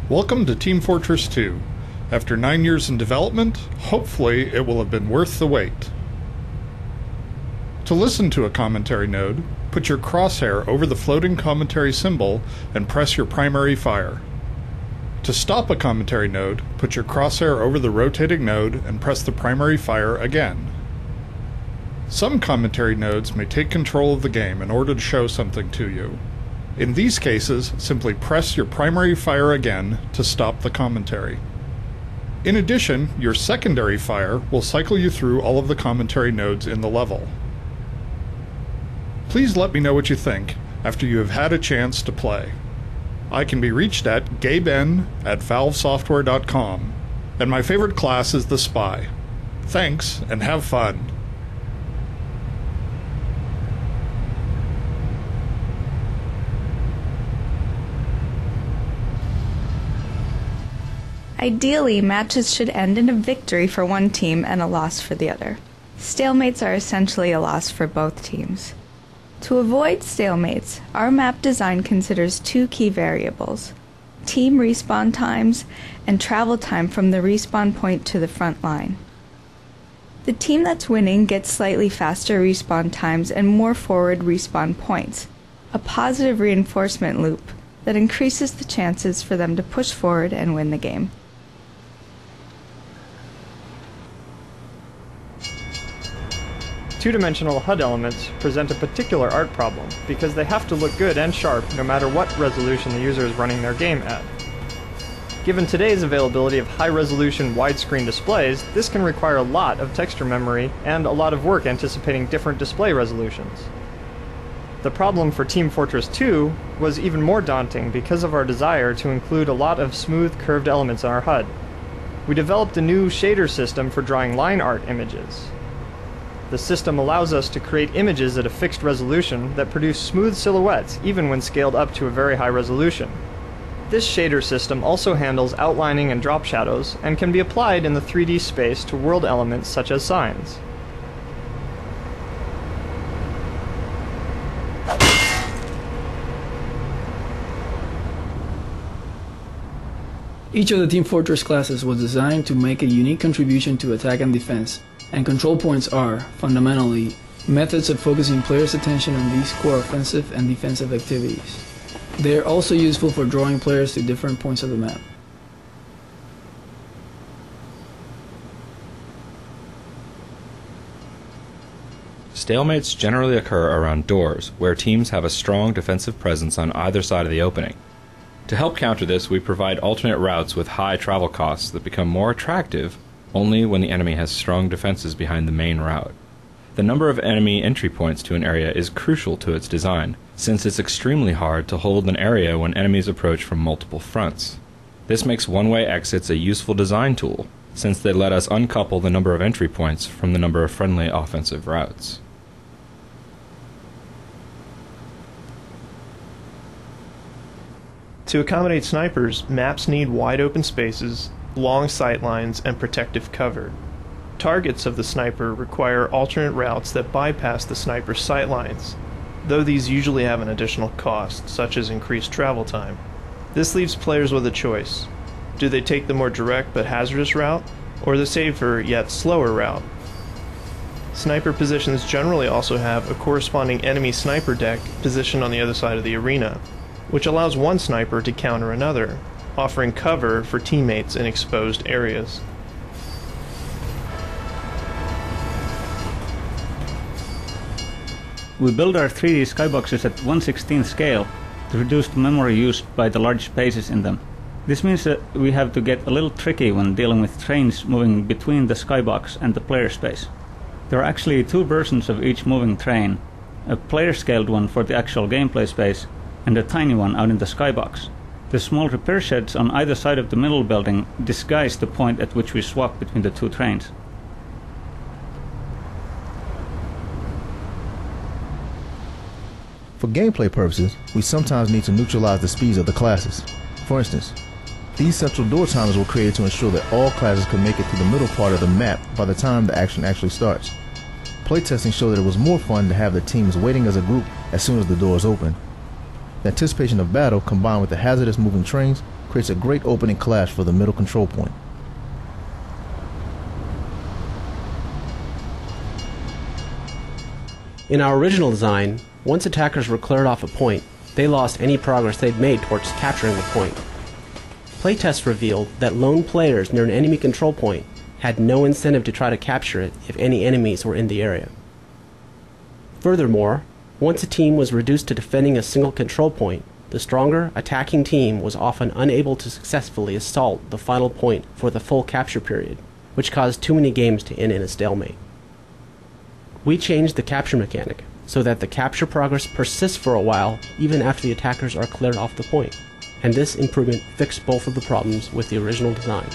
Welcome to Team Fortress 2. After 9 years in development, hopefully it will have been worth the wait. To listen to a commentary node, put your crosshair over the floating commentary symbol and press your primary fire. To stop a commentary node, put your crosshair over the rotating node and press the primary fire again. Some commentary nodes may take control of the game in order to show something to you. In these cases, simply press your primary fire again to stop the commentary. In addition, your secondary fire will cycle you through all of the commentary nodes in the level. Please let me know what you think after you have had a chance to play. I can be reached at gaben@valvesoftware.com, and my favorite class is the Spy. Thanks, and have fun. Ideally, matches should end in a victory for one team and a loss for the other. Stalemates are essentially a loss for both teams. To avoid stalemates, our map design considers two key variables: team respawn times and travel time from the respawn point to the front line. The team that's winning gets slightly faster respawn times and more forward respawn points, a positive reinforcement loop that increases the chances for them to push forward and win the game. Two-dimensional HUD elements present a particular art problem because they have to look good and sharp no matter what resolution the user is running their game at. Given today's availability of high-resolution widescreen displays, this can require a lot of texture memory and a lot of work anticipating different display resolutions. The problem for Team Fortress 2 was even more daunting because of our desire to include a lot of smooth, curved elements in our HUD. We developed a new shader system for drawing line art images. The system allows us to create images at a fixed resolution that produce smooth silhouettes even when scaled up to a very high resolution. This shader system also handles outlining and drop shadows and can be applied in the 3D space to world elements such as signs. Each of the Team Fortress classes was designed to make a unique contribution to attack and defense, and control points are, fundamentally, methods of focusing players' attention on these core offensive and defensive activities. They are also useful for drawing players to different points of the map. Stalemates generally occur around doors, where teams have a strong defensive presence on either side of the opening. To help counter this, we provide alternate routes with high travel costs that become more attractive only when the enemy has strong defenses behind the main route. The number of enemy entry points to an area is crucial to its design, since it's extremely hard to hold an area when enemies approach from multiple fronts. This makes one-way exits a useful design tool, since they let us uncouple the number of entry points from the number of friendly offensive routes. To accommodate snipers, maps need wide open spaces, long sight lines, and protective cover. Targets of the sniper require alternate routes that bypass the sniper's sight lines, though these usually have an additional cost, such as increased travel time. This leaves players with a choice. Do they take the more direct but hazardous route, or the safer yet slower route? Sniper positions generally also have a corresponding enemy sniper deck positioned on the other side of the arena, which allows one sniper to counter another, offering cover for teammates in exposed areas. We build our 3D skyboxes at 1/16 scale to reduce the memory used by the large spaces in them. This means that we have to get a little tricky when dealing with trains moving between the skybox and the player space. There are actually two versions of each moving train, a player-scaled one for the actual gameplay space and a tiny one out in the skybox. The small repair sheds on either side of the middle building disguise the point at which we swap between the two trains. For gameplay purposes, we sometimes need to neutralize the speeds of the classes. For instance, these central door timers were created to ensure that all classes could make it to the middle part of the map by the time the action actually starts. Playtesting showed that it was more fun to have the teams waiting as a group as soon as the doors open. The anticipation of battle, combined with the hazardous moving trains, creates a great opening clash for the middle control point. In our original design, once attackers were cleared off a point, they lost any progress they'd made towards capturing the point. Playtests revealed that lone players near an enemy control point had no incentive to try to capture it if any enemies were in the area. Furthermore, once a team was reduced to defending a single control point, the stronger attacking team was often unable to successfully assault the final point for the full capture period, which caused too many games to end in a stalemate. We changed the capture mechanic so that the capture progress persists for a while even after the attackers are cleared off the point, and this improvement fixed both of the problems with the original design.